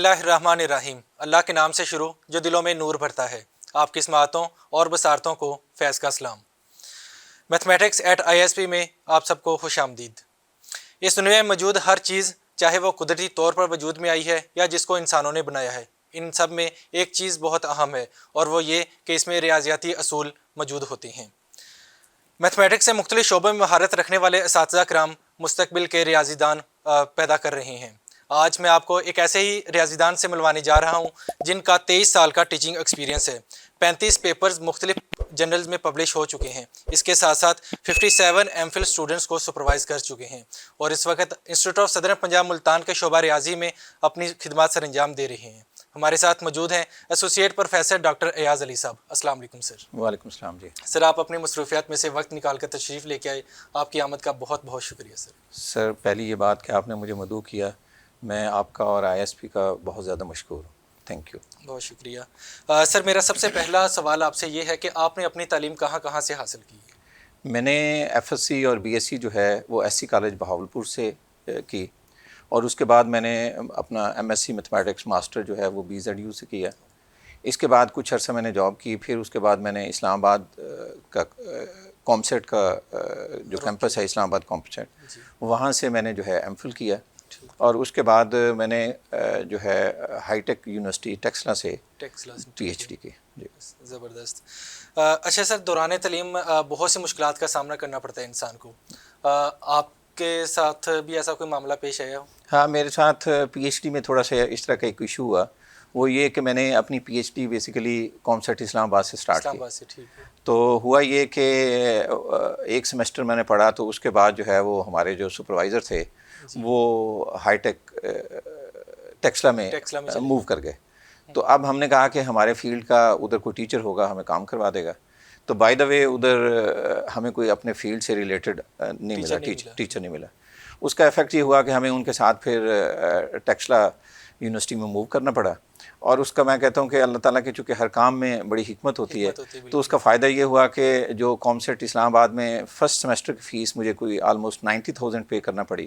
اللہ الرحمن الرحیم، اللہ کے نام سے شروع جو دلوں میں نور بھرتا ہے۔ آپ کی سماعتوں اور بصارتوں کو فیض کا سلام۔ میتھمیٹکس ایٹ ISP میں آپ سب کو خوش آمدید۔ اس دنیا میں موجود ہر چیز، چاہے وہ قدرتی طور پر وجود میں آئی ہے یا جس کو انسانوں نے بنایا ہے، ان سب میں ایک چیز بہت اہم ہے، اور وہ یہ کہ اس میں ریاضیاتی اصول موجود ہوتے ہیں۔ میتھمیٹکس سے مختلف شعبوں میں مہارت رکھنے والے اساتذہ کرام مستقبل کے ریاضی دان پیدا کر رہے ہیں۔ آج میں آپ کو ایک ایسے ہی ریاضی دان سے ملوانے جا رہا ہوں جن کا 23 سال کا ٹیچنگ ایکسپیرینس ہے۔ 35 پیپرز مختلف جرنلز میں پبلش ہو چکے ہیں۔ اس کے ساتھ ساتھ 57 MPhil اسٹوڈنٹس کو سپروائز کر چکے ہیں، اور اس وقت انسٹیٹیوٹ آف صدر پنجاب ملتان کے شعبہ ریاضی میں اپنی خدمات سر انجام دے رہے ہیں۔ ہمارے ساتھ موجود ہیں ایسوسیٹ پروفیسر ڈاکٹر ایاز علی صاحب۔ السلام علیکم سر۔ وعلیکم السلام جی۔ سر، آپ اپنی مصروفیات میں سے وقت نکال کر تشریف لے کے آئے، آپ کی آمد کا بہت بہت شکریہ سر۔ سر، پہلی یہ بات کہ آپ نے مجھے مدعو کیا، میں آپ کا اور ISP کا بہت زیادہ مشکور ہوں۔ تھینک یو، بہت شکریہ۔ سر، میرا سب سے پہلا سوال آپ سے یہ ہے کہ آپ نے اپنی تعلیم کہاں کہاں سے حاصل کی؟ میں نے FSc اور BSc جو ہے وہ SC کالج بہاولپور سے کی، اور اس کے بعد میں نے اپنا MSc میتھمیٹکس ماسٹر جو ہے وہ BZU سے کیا۔ اس کے بعد کچھ عرصہ میں نے جاب کی، پھر اس کے بعد میں نے اسلام آباد کا کامسیٹ کا جو کیمپس ہے اسلام آباد کامسیٹ، وہاں سے میں نے جو ہے MPhil کیا، اور اس کے بعد میں نے جو ہے ہائی ٹیک یونیورسٹی ٹیکسلا سے PhD کی۔ جی، زبردست۔ اچھا سر، دوران تعلیم بہت سی مشکلات کا سامنا کرنا پڑتا ہے انسان کو۔ آپ کے ساتھ بھی ایسا کوئی معاملہ پیش آیا ہو؟ ہاں، میرے ساتھ PhD میں تھوڑا سا اس طرح کا ایک ایشو ہوا۔ وہ یہ کہ میں نے اپنی PhD بیسیکلی کامسیٹ اسلام آباد سے اسٹارٹ کی۔ تو ہوا یہ کہ ایک سیمسٹر میں نے پڑھا، تو اس کے بعد جو ہے وہ ہمارے جو سپروائزر تھے وہ ہائی ٹیک ٹیکسلا میں موو کر گئے۔ تو اب ہم نے کہا کہ ہمارے فیلڈ کا ادھر کوئی ٹیچر ہوگا، ہمیں کام کروا دے گا۔ تو بائی دا وے ادھر ہمیں کوئی اپنے فیلڈ سے ریلیٹڈ نہیں ملا، ٹیچر نہیں ملا۔ اس کا افیکٹ یہ ہوا کہ ہمیں ان کے ساتھ پھر ٹیکسلا یونیورسٹی میں موو کرنا پڑا، اور اس کا میں کہتا ہوں کہ اللہ تعالیٰ کے چونکہ ہر کام میں بڑی حکمت ہوتی ہے، تو اس کا فائدہ یہ ہوا کہ جو کامسیٹ اسلام آباد میں فرسٹ سیمسٹر کی فیس مجھے کوئی آلموسٹ 90,000 پے کرنا پڑی۔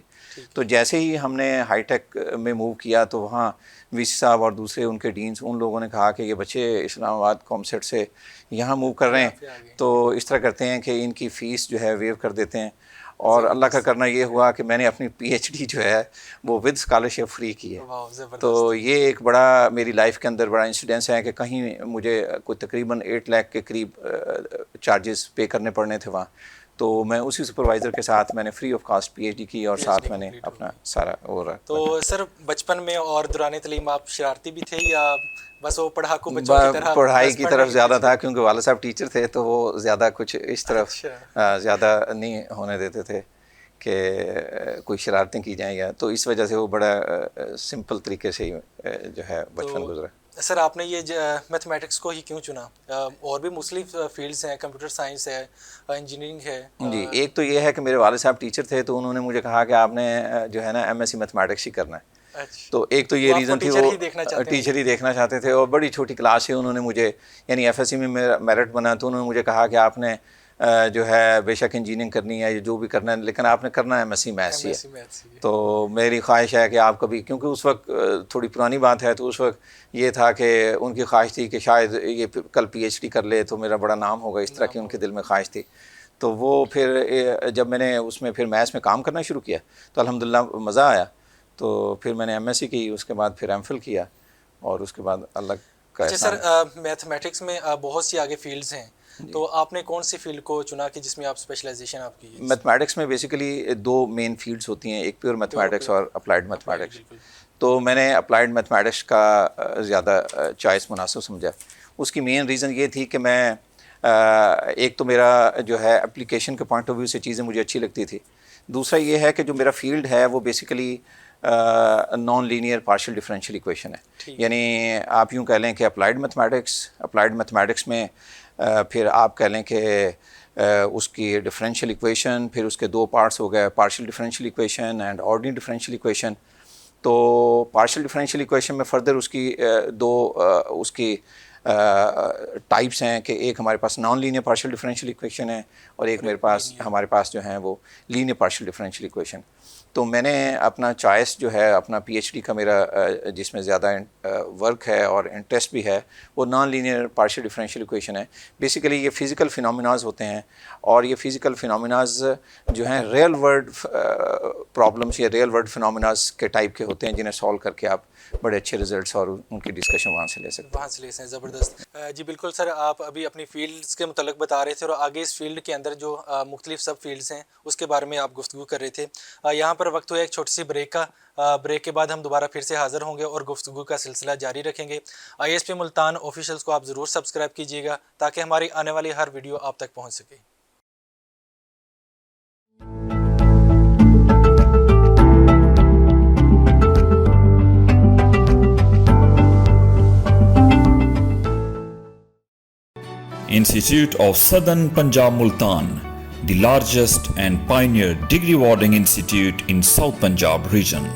تو جیسے ہی ہم نے ہائی ٹیک میں موو کیا، تو وہاں VC صاحب اور دوسرے ان کے ڈینس، ان لوگوں نے کہا کہ یہ بچے اسلام آباد کامسیٹ سے یہاں موو کر رہے ہیں، تو اس طرح کرتے ہیں کہ ان کی فیس جو ہے ویو کر دیتے ہیں۔ اور اللہ کا کرنا یہ ہوا کہ میں نے اپنی PhD جو ہے وہ ود اسکالرشپ فری کی ہے۔ تو یہ ایک بڑا میری لائف کے اندر بڑا انسیڈنس ہے کہ کہیں مجھے کوئی تقریباً 8 لاکھ کے قریب چارجز پے کرنے پڑنے تھے وہاں، تو میں اسی سپروائزر کے ساتھ میں نے فری آف کاسٹ PhD کی، اور ساتھ میں نے اپنا سارا اور۔ تو سر، بچپن میں اور دوران تعلیم آپ شرارتی بھی تھے یا بس وہ پڑھاکو بچوں کی طرح؟ پڑھائی کی طرف زیادہ تھا، کیونکہ والد صاحب ٹیچر تھے، تو وہ زیادہ کچھ اس طرف زیادہ نہیں ہونے دیتے تھے کہ کوئی شرارتیں کی جائیں، یا تو اس وجہ سے وہ بڑا سمپل طریقے سے جو ہے بچپن گزرا۔ سر، آپ نے یہ میتھمیٹکس کو ہی کیوں چنا؟ اور بھی مختلف فیلڈز ہیں، کمپیوٹر سائنس ہے، انجینئرنگ ہے۔ جی، ایک تو یہ ہے کہ میرے والد صاحب ٹیچر تھے، تو انہوں نے مجھے کہا کہ آپ نے جو ہے نا MSc میتھمیٹکس ہی کرنا ہے۔ تو ایک تو یہ ریزن تھی، وہ ٹیچر ہی دیکھنا چاہتے تھے، اور بڑی چھوٹی کلاس سے انہوں نے مجھے، یعنی FSc میں میرا میرٹ بنا، تو انہوں نے مجھے کہا کہ آپ نے جو ہے بے شک انجینئرنگ کرنی ہے یا جو بھی کرنا ہے، لیکن آپ نے کرنا ہے MSc میتھس ہی ہے۔ تو میری خواہش ہے کہ آپ کبھی، کیونکہ اس وقت تھوڑی پرانی بات ہے، تو اس وقت یہ تھا کہ ان کی خواہش تھی کہ شاید یہ کل PhD کر لے تو میرا بڑا نام ہوگا، اس طرح کی ان کے دل میں خواہش تھی۔ تو وہ پھر جب میں نے اس میں پھر میتھس میں کام کرنا شروع کیا، تو الحمدللہ مزہ آیا۔ تو پھر میں نے MSc کی، اس کے بعد پھر MPhil کیا، اور اس کے بعد اللہ کا احسان۔ سر، میتھمیٹکس میں بہت سی آگے فیلڈز ہیں، تو آپ نے کون سی فیلڈ کو چنا کہ جس میں آپ اسپیشلائزیشن آپ کی؟ میتھمیٹکس میں بیسیکلی 2 مین فیلڈز ہوتی ہیں، ایک پیور میتھمیٹکس اور اپلائیڈ میتھمیٹکس۔ تو میں نے اپلائیڈ میتھمیٹکس کا زیادہ چوائس مناسب سمجھا۔ اس کی مین ریزن یہ تھی کہ میں ایک تو میرا جو ہے اپلیکیشن کے پوائنٹ آف ویو سے چیزیں مجھے اچھی لگتی تھی، دوسرا یہ ہے کہ جو میرا فیلڈ ہے وہ basically non linear partial differential equation ہے، یعنی آپ یوں کہہ لیں کہ اپلائیڈ میتھمیٹکس میں پھر آپ کہہ لیں کہ اس کی ڈفرینشیل ایکویشن، پھر اس کے 2 پارٹس ہو گئے، partial differential equation and ordinary differential equation. تو پارشل ڈفرینشیل ایکویشن میں فردر اس کی 2 اس کی ٹائپس ہیں کہ ایک ہمارے پاس non linear partial differential equation ہے اور ایک ہمارے پاس جو ہیں وہ لینئر پارشل ڈفرینشیل ایکویشن. تو میں نے اپنا چوائس جو ہے اپنا پی ایچ ڈی کا میرا جس میں زیادہ ورک ہے اور انٹرسٹ بھی ہے وہ naan linear partial differential equation ہے. بیسیکلی یہ فزیکل فینومیناز ہوتے ہیں اور یہ فزیکل فینومیناز جو ہیں ریئل ورلڈ پرابلمس یا ریئل ورلڈ فینومیناز کے ٹائپ کے ہوتے ہیں جنہیں سالو کر کے آپ بڑے اچھے ریزلٹس اور ان کی ڈسکشن وہاں سے لے سکتے ہیں. زبردست. جی بالکل سر, آپ ابھی اپنی فیلڈس کے متعلق بتا رہے تھے اور آگے اس فیلڈ کے اندر جو مختلف سب فیلڈس ہیں اس کے بارے میں آپ گفتگو کر رہے تھے. یہاں پر وقت ہوا ایک چھوٹی سی بریک کا. بریک کے بعد ہم دوبارہ پھر سے حاضر ہوں گے اور گفتگو کا سلسلہ جاری رکھیں گے. ISP ملتان آفیشیلس کو آپ ضرور سبسکرائب کیجیے گا تاکہ ہماری آنے والی ہر ویڈیو آپ تک پہنچ سکے. Institute of Southern Punjab Multan, the largest and pioneer degree awarding institute in South Punjab region.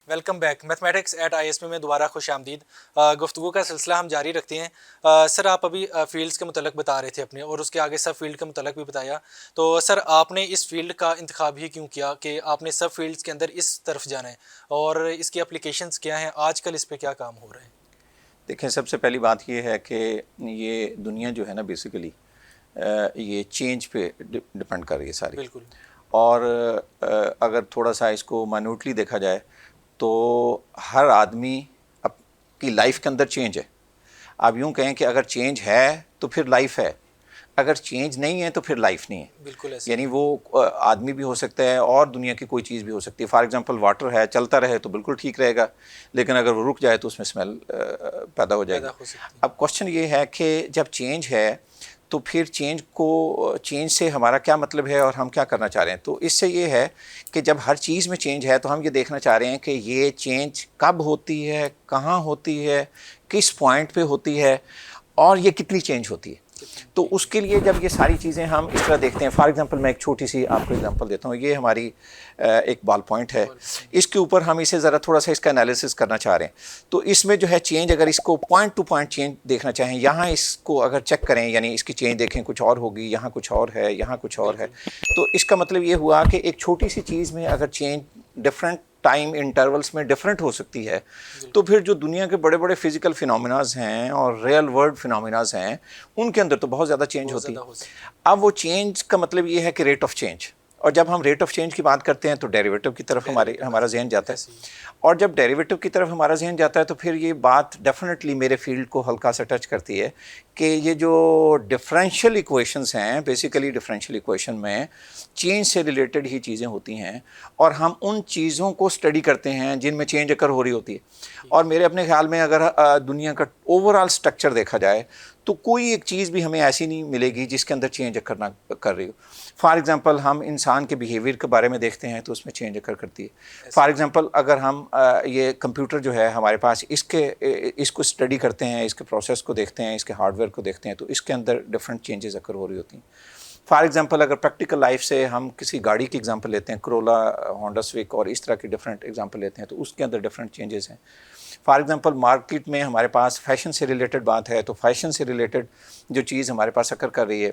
Welcome back. Mathematics at ISP میں دوبارہ خوش آمدید. گفتگو کا سلسلہ ہم جاری رکھتے ہیں. سر آپ ابھی فیلڈس کے متعلق بتا رہے تھے اپنے اور اس کے آگے سب فیلڈ کے متعلق بھی بتایا. تو سر آپ نے اس فیلڈ کا انتخاب ہی کیوں کیا کہ آپ نے سب فیلڈس کے اندر اس طرف جانا ہے اور اس کی اپلیکیشنز کیا ہیں, آج کل اس پہ کیا کام ہو رہے ہیں؟ دیکھیں, سب سے پہلی بات یہ ہے کہ یہ دنیا جو ہے نا بیسیکلی یہ چینج پہ ڈپینڈ کر رہی ہے ساری. بالکل. اور اگر تھوڑا سا اس کو مائنوٹلی دیکھا جائے تو ہر آدمی کی لائف کے اندر چینج ہے. آپ یوں کہیں کہ اگر چینج ہے تو پھر لائف ہے, اگر چینج نہیں ہے تو پھر لائف نہیں ہے. بالکل ایسے. یعنی وہ آدمی بھی ہو سکتا ہے اور دنیا کی کوئی چیز بھی ہو سکتی ہے. فار ایگزامپل واٹر ہے, چلتا رہے تو بالکل ٹھیک رہے گا, لیکن اگر وہ رک جائے تو اس میں اسمیل پیدا ہو جائے گی. اب کوشچن یہ ہے کہ جب چینج ہے تو پھر چینج سے ہمارا کیا مطلب ہے اور ہم کیا کرنا چاہ رہے ہیں. تو اس سے یہ ہے کہ جب ہر چیز میں چینج ہے تو ہم یہ دیکھنا چاہ رہے ہیں کہ یہ چینج کب ہوتی ہے, کہاں ہوتی ہے, کس پوائنٹ پہ ہوتی ہے اور یہ کتنی چینج ہوتی ہے. تو اس کے لیے جب یہ ساری چیزیں ہم اس طرح دیکھتے ہیں, فار ایگزامپل میں ایک چھوٹی سی آپ کو ایگزامپل دیتا ہوں. یہ ہماری ایک بال پوائنٹ ہے, اس کے اوپر ہم اسے ذرا تھوڑا سا اس کا انالیسس کرنا چاہ رہے ہیں. تو اس میں جو ہے چینج, اگر اس کو پوائنٹ ٹو پوائنٹ چینج دیکھنا چاہیں, یہاں اس کو اگر چیک کریں یعنی اس کی چینج دیکھیں کچھ اور ہوگی, یہاں کچھ اور ہے, یہاں کچھ اور ہے. تو اس کا مطلب یہ ہوا کہ ایک چھوٹی سی چیز میں اگر چینج ڈفرینٹ ٹائم انٹرولس میں ڈفرینٹ ہو سکتی ہے تو پھر جو دنیا کے بڑے بڑے فزیکل فینومیناز ہیں اور ریئل ورلڈ فینومیناز ہیں ان کے اندر تو بہت زیادہ چینج ہوتی ہے. اب وہ چینج کا مطلب یہ ہے کہ ریٹ آف چینج, اور جب ہم ریٹ آف چینج کی بات کرتے ہیں تو ڈیریویٹو کی طرف ہمارا ذہن جاتا ہے, اور جب ڈیریویٹو کی طرف ہمارا ذہن جاتا ہے تو پھر یہ بات ڈیفینیٹلی میرے فیلڈ کو ہلکا سا ٹچ کرتی ہے کہ یہ جو ڈفرینشیل ایکویشنز ہیں, بیسیکلی ڈفرینشیل ایکویشن میں چینج سے ریلیٹڈ ہی چیزیں ہوتی ہیں اور ہم ان چیزوں کو اسٹڈی کرتے ہیں جن میں چینج اکر ہو رہی ہوتی ہے. اور میرے اپنے خیال میں اگر دنیا کا اوور آل اسٹرکچر دیکھا جائے تو کوئی ایک چیز بھی ہمیں ایسی نہیں ملے گی جس کے اندر چینج اکر نہ کر رہی ہو. فار ایگزامپل ہم انسان کے بیہیویئر کے بارے میں دیکھتے ہیں تو اس میں چینج اکر کرتی ہے. فار ایگزامپل اگر ہم یہ کمپیوٹر جو ہے ہمارے پاس اس کو اسٹڈی کرتے ہیں, اس کے پروسیس کو دیکھتے ہیں, اس کے ہارڈ ویئر کو دیکھتے ہیں تو اس کے اندر ڈفرینٹ چینجز اکر ہو رہی ہوتی ہیں. فار ایگزامپل اگر پریکٹیکل لائف سے ہم کسی گاڑی کی ایگزامپل لیتے ہیں, کرولا, ہونڈا سوک اور اس طرح کی ڈفرینٹ ایگزامپل لیتے ہیں تو اس کے اندر ڈفرینٹ چینجز ہیں. فار ایگزامپل مارکیٹ میں ہمارے پاس فیشن سے ریلیٹڈ بات ہے تو فیشن سے ریلیٹڈ جو چیز ہمارے پاس اکر کر رہی ہے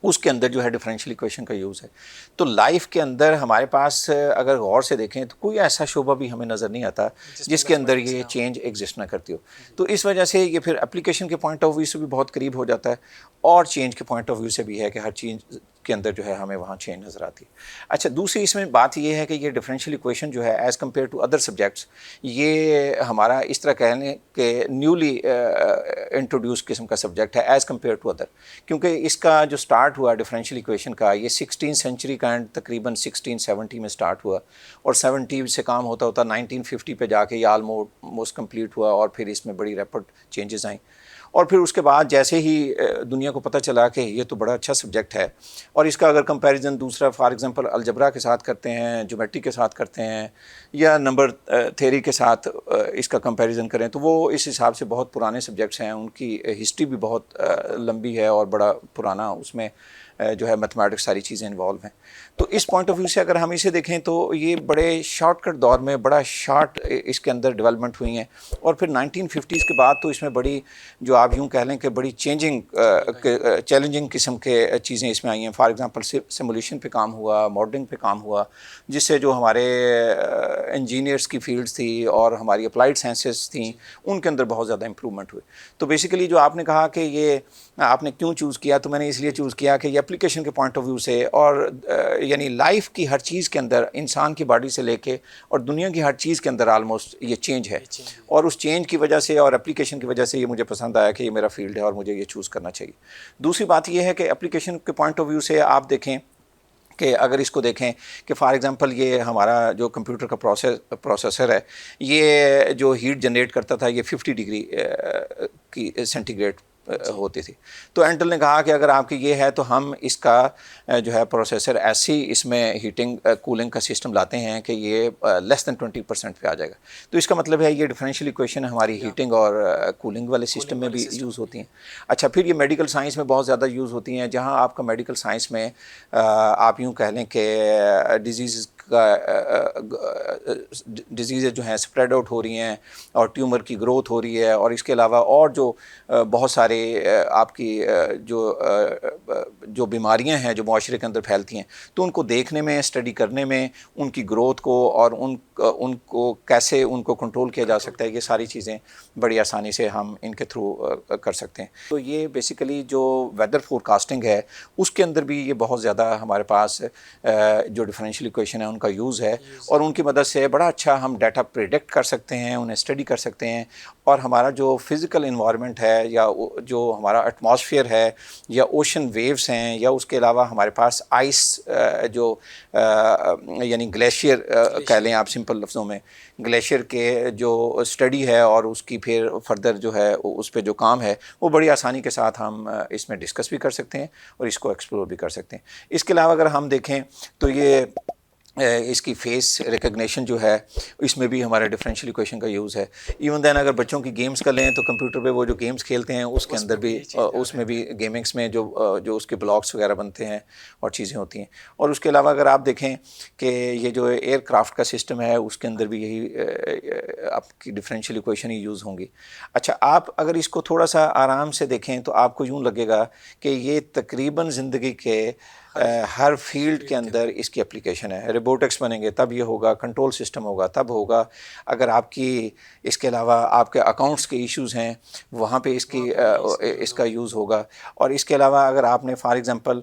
اس کے اندر جو ہے ڈفرینشیل ایکویشن کا یوز ہے. تو لائف کے اندر ہمارے پاس اگر غور سے دیکھیں تو کوئی ایسا شعبہ بھی ہمیں نظر نہیں آتا جس کے اندر یہ چینج ایگزسٹ نہ کرتی ہو. تو اس وجہ سے یہ پھر اپلیکیشن کے پوائنٹ آف ویو سے بھی بہت قریب ہو جاتا ہے اور چینج کے پوائنٹ آف ویو سے بھی ہے کہ ہر چیز کے اندر جو ہے ہمیں وہاں چینج نظر آتی ہے. اچھا دوسری اس میں بات یہ ہے کہ یہ ڈفرینشیل ایکویشن جو ہے as compare to other subjects یہ ہمارا اس طرح کہہ لیں کہ نیولی انٹروڈیوس قسم کا سبجیکٹ ہے ایز کمپیئر ٹو ادر, کیونکہ اس کا جو سٹارٹ ہوا ڈفرینشیل ایکویشن کا یہ 16 سینچری کا اینڈ تقریباً 1670 میں سٹارٹ ہوا اور 70 سے کام ہوتا ہوتا 1950 پہ جا کے یہ آلموسٹ کمپلیٹ ہوا اور پھر اس میں بڑی ریپڈ چینجز آئیں. اور پھر اس کے بعد جیسے ہی دنیا کو پتہ چلا کہ یہ تو بڑا اچھا سبجیکٹ ہے اور اس کا اگر کمپیریزن دوسرا فار ایگزامپل الجبرا کے ساتھ کرتے ہیں, جیومیٹری کے ساتھ کرتے ہیں یا نمبر تھیوری کے ساتھ اس کا کمپیریزن کریں تو وہ اس حساب سے بہت پرانے سبجیکٹس ہیں, ان کی ہسٹری بھی بہت لمبی ہے اور بڑا پرانا اس میں جو ہے میتھمیٹکس ساری چیزیں انوالو ہیں. تو اس پوائنٹ آف ویو سے اگر ہم اسے دیکھیں تو یہ بڑے شارٹ کٹ دور میں بڑا شارٹ اس کے اندر ڈیولپمنٹ ہوئی ہیں اور پھر 1950s کے بعد تو اس میں بڑی جو آپ یوں کہہ لیں کہ بڑی چیلنجنگ قسم کے چیزیں اس میں آئی ہیں. فار ایگزامپل سیمولیشن پہ کام ہوا, ماڈلنگ پہ کام ہوا, جس سے جو ہمارے انجینئرس کی فیلڈس تھی اور ہماری اپلائیڈ سائنسز تھیں ان کے اندر بہت زیادہ امپرومنٹ ہوئی. تو بیسیکلی جو آپ نے کہا کہ یہ آپ نے کیوں چوز کیا, تو میں نے اس لیے چوز کیا کہ یہ اپلیکیشن کے پوائنٹ آف ویو سے اور یعنی لائف کی ہر چیز کے اندر انسان کی باڈی سے لے کے اور دنیا کی ہر چیز کے اندر آلموسٹ یہ چینج ہے اور اس چینج کی وجہ سے اور اپلیکیشن کی وجہ سے یہ مجھے پسند آیا کہ یہ میرا فیلڈ ہے اور مجھے یہ چوز کرنا چاہیے. دوسری بات یہ ہے کہ اپلیکیشن کے پوائنٹ آف ویو سے آپ دیکھیں کہ اگر اس کو دیکھیں کہ فار ایگزامپل یہ ہمارا جو کمپیوٹر کا پروسیسر ہے یہ جو ہیٹ جنریٹ کرتا تھا یہ 50 ڈگری کی سینٹی گریڈ ہوتی تھی. تو انٹل نے کہا کہ اگر آپ کی یہ ہے تو ہم اس کا جو ہے پروسیسر ایسی اس میں ہیٹنگ کولنگ کا سسٹم لاتے ہیں کہ یہ لیس دین 20% پہ آ جائے گا. تو اس کا مطلب ہے یہ ڈفرینشیل ایکویشن ہماری ہیٹنگ اور کولنگ والے سسٹم میں بھی یوز ہوتی ہیں. اچھا پھر یہ میڈیکل سائنس میں بہت زیادہ یوز ہوتی ہیں, جہاں آپ کا میڈیکل سائنس میں آپ یوں کہہ لیں کہ ڈیزیزز جو ہیں اسپریڈ آؤٹ ہو رہی ہیں اور ٹیومر کی گروتھ ہو رہی ہے اور اس کے علاوہ اور جو بہت سارے آپ کی جو بیماریاں ہیں جو معاشرے کے اندر پھیلتی ہیں تو ان کو دیکھنے میں, اسٹڈی کرنے میں, ان کی گروتھ کو اور ان کو کیسے ان کو کنٹرول کیا جا سکتا ہے, یہ ساری چیزیں بڑی آسانی سے ہم ان کے تھرو کر سکتے ہیں. تو یہ بیسیکلی جو ویدر فور کاسٹنگ ہے اس کے اندر بھی یہ بہت زیادہ ہمارے پاس جو ڈفرینشیل ایکویشن ہے ان کا یوز ہے اور ان کی مدد سے بڑا اچھا ہم ڈیٹا پریڈکٹ کر سکتے ہیں, انہیں اسٹڈی کر سکتے ہیں اور ہمارا جو فزیکل انوائرمنٹ ہے یا جو ہمارا ایٹماسفیئر ہے یا اوشن ویوز ہیں یا اس کے علاوہ ہمارے پاس آئس جو یعنی گلیشیئر کہہ لیں آپ سمپل لفظوں میں, گلیشیئر کے جو اسٹڈی ہے اور اس کی پھر فردر جو ہے اس پہ جو کام ہے وہ بڑی آسانی کے ساتھ ہم اس میں ڈسکس بھی کر سکتے ہیں اور اس کو ایکسپلور بھی کر سکتے ہیں. اس کے علاوہ اگر ہم دیکھیں تو یہ اس کی فیس ریکگنیشن جو ہے اس میں بھی ہمارے ڈفرینشیل ایکویشن کا یوز ہے. ایون دین اگر بچوں کی گیمز کا لیں تو کمپیوٹر پہ وہ جو گیمز کھیلتے ہیں اس کے اندر بھی اس میں بھی گیمنگس میں جو اس کے بلاکس وغیرہ بنتے ہیں اور چیزیں ہوتی ہیں. اور اس کے علاوہ اگر آپ دیکھیں کہ یہ جو ایئر کرافٹ کا سسٹم ہے اس کے اندر بھی یہی آپ کی ڈفرینشیل ایکویشن ہی یوز ہوں گی. اچھا آپ اگر اس کو تھوڑا سا آرام سے دیکھیں تو آپ کو یوں لگے گا کہ یہ تقریباً زندگی کے ہر فیلڈ کے اندر اس کی اپلیکیشن ہے. روبوٹکس بنیں گے تب یہ ہوگا, کنٹرول سسٹم ہوگا تب ہوگا, اگر آپ کی اس کے علاوہ آپ کے اکاؤنٹس کے ایشوز ہیں وہاں پہ اس کا یوز ہوگا. اور اس کے علاوہ اگر آپ نے فار ایگزامپل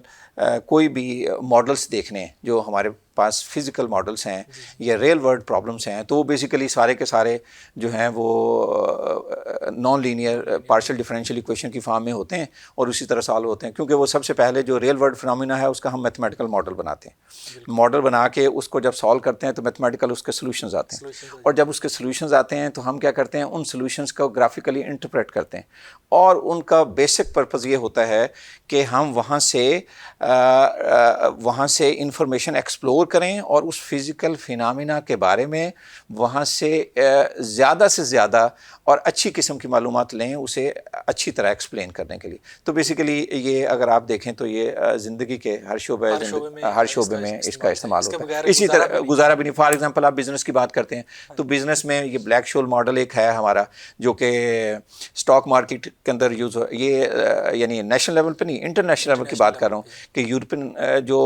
کوئی بھی ماڈلس دیکھنے ہیں جو ہمارے پاس فزیکل ماڈلس ہیں یا ریئل ورلڈ پرابلمس ہیں تو وہ بیسیکلی سارے کے سارے جو ہیں وہ naan linear partial differential equation کی فارم میں ہوتے ہیں اور اسی طرح سالو ہوتے ہیں, کیونکہ وہ سب سے پہلے جو ریئل ورلڈ فنامنا ہے اس کا ہم میتھمیٹیکل ماڈل بناتے ہیں. ماڈل بنا کے اس کو جب سالو کرتے ہیں تو میتھمیٹیکل اس کے سولوشنز آتے ہیں اور جب اس کے سولوشنز آتے ہیں تو ہم کیا کرتے ہیں ان سولوشنز کو گرافیکلی انٹرپریٹ کرتے ہیں اور ان کا بیسک پرپز یہ ہوتا ہے کہ ہم وہاں سے انفارمیشن ایکسپلور کریں اور اس فزیکل فینامنا کے بارے میں وہاں سے زیادہ اور اچھی قسم کی معلومات لیں اسے اچھی طرح ایکسپلین کرنے کے لیے. تو بیسیکلی یہ اگر آپ دیکھیں تو یہ زندگی کے ہر شعبے میں اس کا استعمال ہوتا ہے. اسی طرح گزارا بھی نہیں. فار ایگزامپل آپ بزنس کی بات کرتے ہیں تو بزنس میں یہ بلیک شول ماڈل ایک ہے ہمارا جو کہ اسٹاک مارکیٹ کے اندر یوز ہو, یہ یعنی نیشنل لیول پہ نہیں انٹرنیشنل لیول کی بات کر رہا ہوں کہ یورپین جو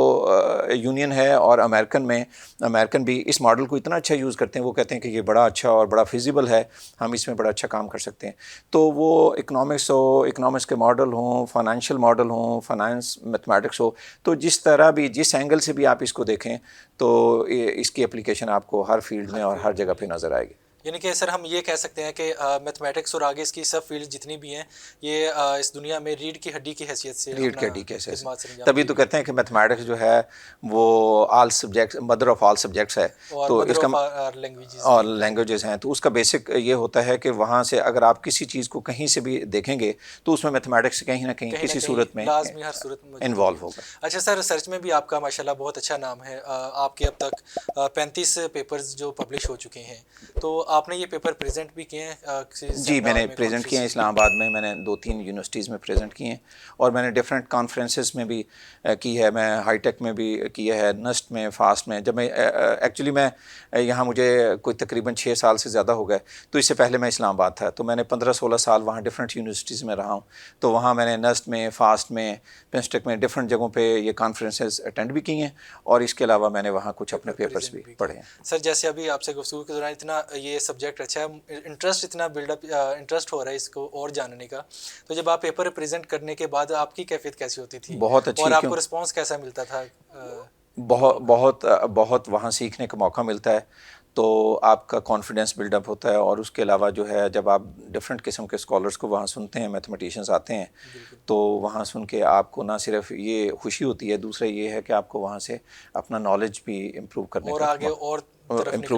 یونین ہے اور امریکن بھی اس ماڈل کو اتنا اچھا یوز کرتے ہیں. وہ کہتے ہیں کہ یہ بڑا اچھا اور بڑا فیزیبل ہے, ہم اس میں بڑا اچھا کام کر سکتے ہیں. تو وہ اکنامکس کے ماڈل ہوں, فائنینشیل ماڈل ہوں, فائنانس میتھمیٹکس ہو, تو جس طرح بھی جس اینگل سے بھی آپ اس کو دیکھیں تو اس کی اپلیکیشن آپ کو ہر فیلڈ میں اور ہر جگہ پہ نظر آئے گی. یعنی کہ سر ہم یہ کہہ سکتے ہیں کہ میتھمیٹکس اور آگے اس کی سب فیلڈ جتنی بھی ہیں یہ اس دنیا میں ریڑھ کی ہڈی کی حیثیت سے تبھی تو کہتے ہیں کہ میتھمیٹکس جو ہے وہ all subjects mother of all subjects ہے, تو اس کا اور لینگویجز ہیں. تو اس کا بیسک یہ ہوتا ہے کہ وہاں سے اگر آپ کسی چیز کو کہیں سے بھی دیکھیں گے تو اس میں میتھمیٹکس کہیں نہ کہیں کسی صورت میں لازمی ہر صورت میں انوالو ہوگا. اچھا سر, ریسرچ میں بھی آپ کا ماشاءاللہ بہت اچھا نام ہے. آپ کے اب تک 35 پیپرز جو پبلش ہو چکے ہیں, تو آپ نے یہ پیپر پریزنٹ بھی کیے ہیں؟ جی میں نے پریزنٹ کیے ہیں اسلام آباد میں, میں نے 2-3 یونیورسٹیز میں پریزنٹ کیے ہیں, اور میں نے ڈفرینٹ کانفرنسز میں بھی کی ہے. میں ہائی ٹیک میں بھی کیا ہے, نسٹ میں, فاسٹ میں. جب میں ایکچولی میں یہاں مجھے کوئی تقریباً 6 سال سے زیادہ ہو گئے, تو اس سے پہلے میں اسلام آباد تھا, تو میں نے 15-16 سال وہاں ڈفرینٹ یونیورسٹیز میں رہا ہوں. تو وہاں میں نے نسٹ میں, فاسٹ میں, پنسٹک میں ڈفرینٹ جگہوں پہ یہ کانفرنسز اٹینڈ بھی کی ہیں, اور اس کے علاوہ میں نے وہاں کچھ اپنے پیپرز بھی پڑھے ہیں. سر جیسے ابھی آپ سے گفتگو کے دوران اتنا یہ سبجیکٹ اچھا ہے, انٹرسٹ اتنا بلڈ اپ انٹرسٹ ہو رہا ہے اس کو اور جاننے کا, تو جب آپ پیپر پریزنٹ کرنے کے بعد آپ کی کیفیت کیسی ہوتی تھی؟ بہت اچھی. اور آپ کو رسپانس کیسا ملتا تھا؟ بہت وہاں سیکھنے کا موقع ملتا ہے, تو آپ کا کانفیڈنس بلڈ اپ ہوتا ہے. اور اس کے علاوہ جو ہے جب آپ ڈفرینٹ قسم کے اسکالرس کو وہاں سنتے ہیں, میتھمیٹیشینس آتے ہیں, تو وہاں سن کے آپ کو نہ صرف یہ خوشی ہوتی ہے, دوسرا یہ ہے کہ آپ کو وہاں سے اپنا نالج بھی امپروو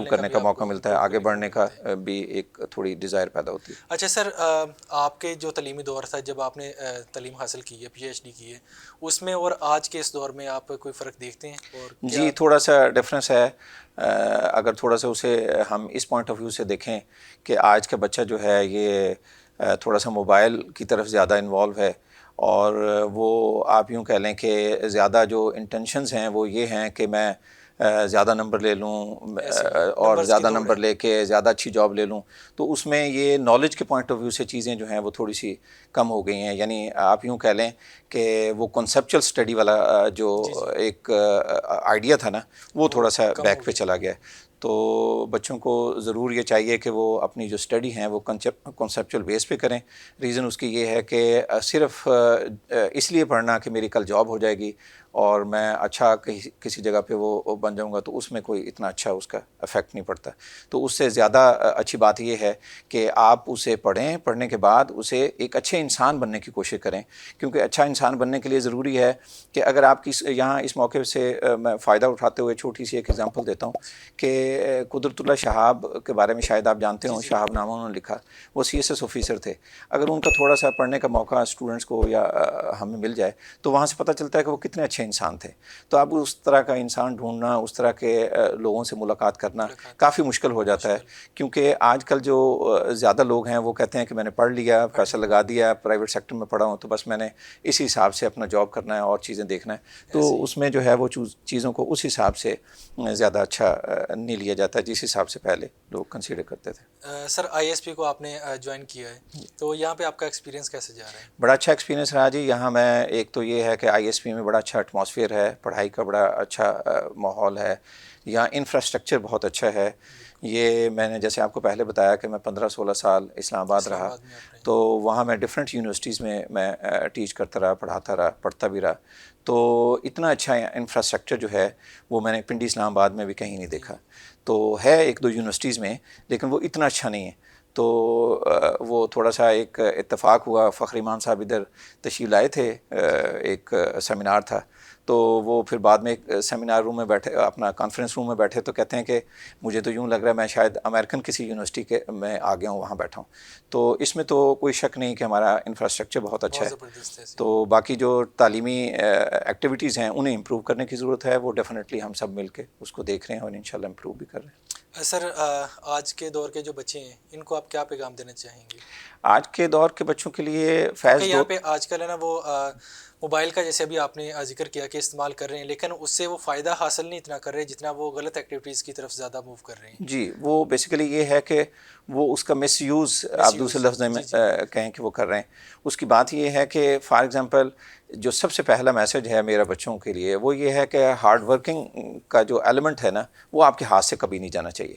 کرنے کا موقع ملتا ہے, آگے بڑھنے کا بھی ایک تھوڑی ڈیزائر پیدا ہوتی ہے. اچھا سر, آپ کے جو تعلیمی دور تھا جب آپ نے تعلیم حاصل کی ہے, پی ایچ ڈی کی ہے, اس میں اور آج کے اس دور میں آپ کوئی فرق دیکھتے ہیں؟ اور جی تھوڑا سا ڈفرینس ہے. اگر تھوڑا سا اسے ہم اس پوائنٹ آف ویو سے دیکھیں کہ آج کا بچہ جو ہے یہ تھوڑا سا موبائل کی طرف زیادہ انوالو ہے, اور وہ آپ یوں کہہ لیں کہ زیادہ جو انٹینشنز ہیں وہ یہ ہیں کہ میں زیادہ نمبر لے لوں اور زیادہ نمبر لے کے زیادہ اچھی جاب لے لوں. تو اس میں یہ نالج کے پوائنٹ آف ویو سے چیزیں جو ہیں وہ تھوڑی سی کم ہو گئی ہیں. یعنی آپ یوں کہہ لیں کہ وہ کنسیپچل اسٹڈی والا جو ایک آئیڈیا تھا نا, وہ تھوڑا سا بیک پہ چلا گیا. تو بچوں کو ضرور یہ چاہیے کہ وہ اپنی جو اسٹڈی ہیں وہ کنسیپچل بیس پہ کریں. ریزن اس کی یہ ہے کہ صرف اس لیے پڑھنا کہ میری کل جاب ہو جائے گی اور میں اچھا کسی جگہ پہ وہ بن جاؤں گا, تو اس میں کوئی اتنا اچھا اس کا افیکٹ نہیں پڑتا. تو اس سے زیادہ اچھی بات یہ ہے کہ آپ اسے پڑھیں, پڑھنے کے بعد اسے ایک اچھے انسان بننے کی کوشش کریں. کیونکہ اچھا انسان بننے کے لیے ضروری ہے کہ اگر آپ یہاں اس موقع سے میں فائدہ اٹھاتے ہوئے چھوٹی سی ایک ایگزامپل دیتا ہوں کہ قدرت اللہ شہاب کے بارے میں شاید آپ جانتے ہوں, شہاب نامہ انہوں نے لکھا, وہ CSS آفیسر تھے. اگر ان کا تھوڑا سا پڑھنے کا موقع اسٹوڈنٹس کو یا ہمیں مل جائے تو وہاں سے پتہ چلتا ہے کہ وہ کتنے اچھے انسان تھے. تو اب اس طرح کا انسان ڈھونڈنا, اس طرح کے لوگوں سے ملاقات کرنا کافی مشکل ہو جاتا ہے. کیونکہ آج کل جو زیادہ لوگ ہیں وہ کہتے ہیں کہ میں نے پڑھ لیا, پیسہ لگا دیا, پرائیویٹ سیکٹر میں پڑھا ہوں, تو بس میں نے اسی حساب سے اپنا جاب کرنا ہے اور چیزیں دیکھنا ہے. تو اس میں جو ہے وہ چیزوں کو اس حساب سے زیادہ اچھا نہیں لیا جاتا جس حساب سے پہلے لوگ کنسیڈر کرتے تھے. سر ISP کو آپ نے جوائن کیا ہے, تو یہاں پہ آپ کا ایکسپیرینس کیسے جا رہا ہے؟ بڑا اچھا ایکسپیرینس رہا جی. یہاں میں ایک تو یہ ہے کہ ISP میں بڑا اچھا ایٹماسفیئر ہے, پڑھائی کا بڑا اچھا ماحول ہے. یہاں انفراسٹرکچر بہت اچھا ہے. یہ میں نے جیسے آپ کو پہلے بتایا کہ میں 15-16 سال اسلام آباد رہا, تو وہاں میں ڈفرینٹ یونیورسٹیز میں ٹیچ کرتا رہا, پڑھاتا رہا, پڑھتا بھی رہا. تو اتنا اچھا انفراسٹرکچر جو ہے وہ میں نے پنڈی اسلام آباد میں بھی کہیں نہیں دیکھا. تو ہے 1-2 یونیورسٹیز میں, لیکن وہ اتنا اچھا نہیں ہے. تو وہ تھوڑا سا ایک اتفاق ہوا, فخر ایمان صاحب ادھر تشریف لائے تھے, ایک سیمینار تھا, تو وہ پھر بعد میں ایک سیمینار روم میں بیٹھے, اپنا کانفرنس روم میں بیٹھے, تو کہتے ہیں کہ مجھے تو یوں لگ رہا ہے میں شاید امریکن کسی یونیورسٹی کے میں آ گیا ہوں, وہاں بیٹھا ہوں. تو اس میں تو کوئی شک نہیں کہ ہمارا انفراسٹرکچر بہت اچھا ہے. تو باقی جو تعلیمی ایکٹیویٹیز ہیں انہیں امپروو کرنے کی ضرورت ہے. وہ ڈیفینیٹلی ہم سب مل کے اس کو دیکھ رہے ہیں اور انشاءاللہ امپروو بھی کر رہے ہیں. سر آج کے دور کے جو بچے ہیں ان کو آپ کیا پیغام دینا چاہیں گے؟ آج کے دور کے بچوں کے لیے فیض یہاں پہ آج کل ہے نا وہ موبائل کا جیسے ابھی آپ نے ذکر کیا کہ استعمال کر رہے ہیں، لیکن اس سے وہ فائدہ حاصل نہیں اتنا کر رہے جتنا وہ غلط ایکٹیویٹیز کی طرف زیادہ موو کر رہے ہیں. جی وہ بیسیکلی یہ ہے کہ وہ اس کا مس یوز آپ دوسرے لفظ میں کہیں کہ وہ کر رہے ہیں. اس کی بات یہ ہے کہ فار ایگزامپل جو سب سے پہلا میسج ہے میرا بچوں کے لیے وہ یہ ہے کہ ہارڈ ورکنگ کا جو ایلیمنٹ ہے نا وہ آپ کے ہاتھ سے کبھی نہیں جانا چاہیے.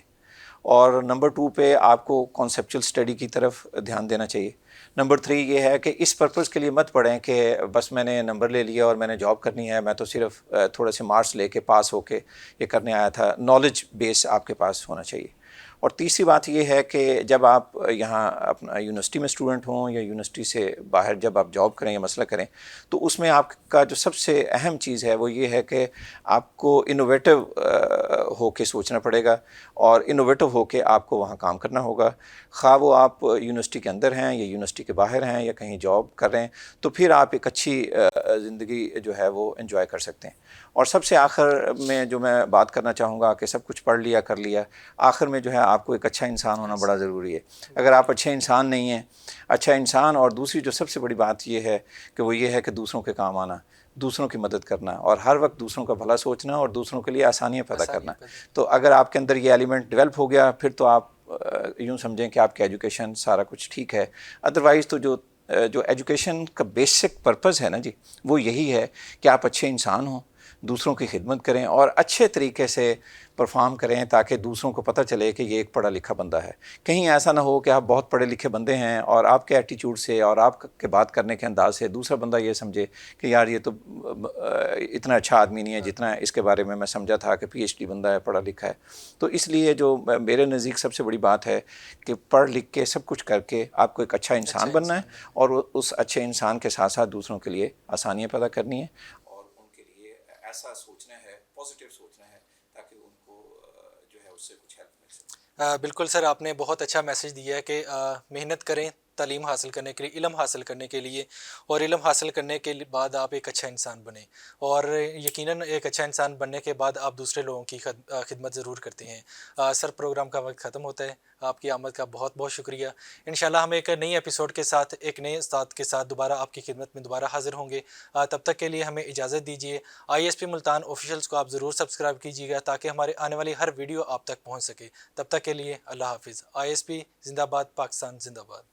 اور نمبر 2 پہ آپ کو کانسیپچل اسٹڈی کی طرف دھیان دینا چاہیے. نمبر 3 یہ ہے کہ اس پرپز کے لیے مت پڑھیں کہ بس میں نے نمبر لے لیا اور میں نے جاب کرنی ہے، میں تو صرف تھوڑے سے مارکس لے کے پاس ہو کے یہ کرنے آیا تھا. نالج بیس آپ کے پاس ہونا چاہیے. اور تیسری بات یہ ہے کہ جب آپ یہاں اپنا یونیورسٹی میں اسٹوڈنٹ ہوں یا یونیورسٹی سے باہر جب آپ جاب کریں یا مسئلہ کریں تو اس میں آپ کا جو سب سے اہم چیز ہے وہ یہ ہے کہ آپ کو انوویٹو ہو کے سوچنا پڑے گا اور انوویٹو ہو کے آپ کو وہاں کام کرنا ہوگا. خواہ وہ آپ یونیورسٹی کے اندر ہیں یا یونیورسٹی کے باہر ہیں یا کہیں جاب کر رہے ہیں تو پھر آپ ایک اچھی زندگی جو ہے وہ انجوائے کر سکتے ہیں. اور سب سے آخر میں جو میں بات کرنا چاہوں گا کہ سب کچھ پڑھ لیا کر لیا، آخر میں جو ہے آپ کو ایک اچھا انسان ہونا بڑا ضروری ہے. اگر آپ اچھے انسان نہیں ہیں، اچھا انسان، اور دوسری جو سب سے بڑی بات یہ ہے کہ وہ یہ ہے کہ دوسروں کے کام آنا، دوسروں کی مدد کرنا اور ہر وقت دوسروں کا بھلا سوچنا اور دوسروں کے لیے آسانیاں پیدا کرنا. تو اگر آپ کے اندر یہ ایلیمنٹ ڈیولپ ہو گیا پھر تو آپ یوں سمجھیں کہ آپ کی ایجوکیشن سارا کچھ ٹھیک ہے. ادروائز تو جو ایجوکیشن کا بیسک پرپز ہے نا جی وہ یہی ہے کہ آپ اچھے انسان ہوں، دوسروں کی خدمت کریں اور اچھے طریقے سے پرفارم کریں تاکہ دوسروں کو پتہ چلے کہ یہ ایک پڑھا لکھا بندہ ہے. کہیں ایسا نہ ہو کہ آپ بہت پڑھے لکھے بندے ہیں اور آپ کے ایٹیچیوڈ سے اور آپ کے بات کرنے کے انداز سے دوسرا بندہ یہ سمجھے کہ یار یہ تو اتنا اچھا آدمی نہیں ہے جتنا اس کے بارے میں سمجھا تھا کہ PhD بندہ ہے، پڑھا لکھا ہے. تو اس لیے جو میرے نزدیک سب سے بڑی بات ہے کہ پڑھ لکھ کے سب کچھ کر کے آپ کو ایک اچھا انسان بننا ہے اور اس اچھے انسان کے ساتھ ساتھ دوسروں کے لیے آسانیاں پیدا کرنی ہے اور ان کے لیے ایسا سوچنا ہے، پازیٹیو سوچنا ہے تاکہ ان کو جو ہے اس سے کچھ ہیلپ مل سکے. بالکل سر، آپ نے بہت اچھا میسج دیا ہے کہ محنت کریں تعلیم حاصل کرنے کے لیے، علم حاصل کرنے کے لیے، اور علم حاصل کرنے کے بعد آپ ایک اچھا انسان بنیں، اور یقیناً ایک اچھا انسان بننے کے بعد آپ دوسرے لوگوں کی خدمت ضرور کرتے ہیں. سر پروگرام کا وقت ختم ہوتا ہے، آپ کی آمد کا بہت بہت شکریہ. انشاءاللہ ہم ایک نئی ایپیسوڈ کے ساتھ ایک نئے استاد کے ساتھ دوبارہ آپ کی خدمت میں دوبارہ حاضر ہوں گے. تب تک کے لیے ہمیں اجازت دیجیے. ISP ملتان آفیشیلس کو آپ ضرور سبسکرائب کیجیے گا تاکہ ہمارے آنے والی ہر ویڈیو آپ تک پہنچ سکے. تب تک کے لیے اللہ حافظ. ISP زندہ باد، پاکستان زندہ باد.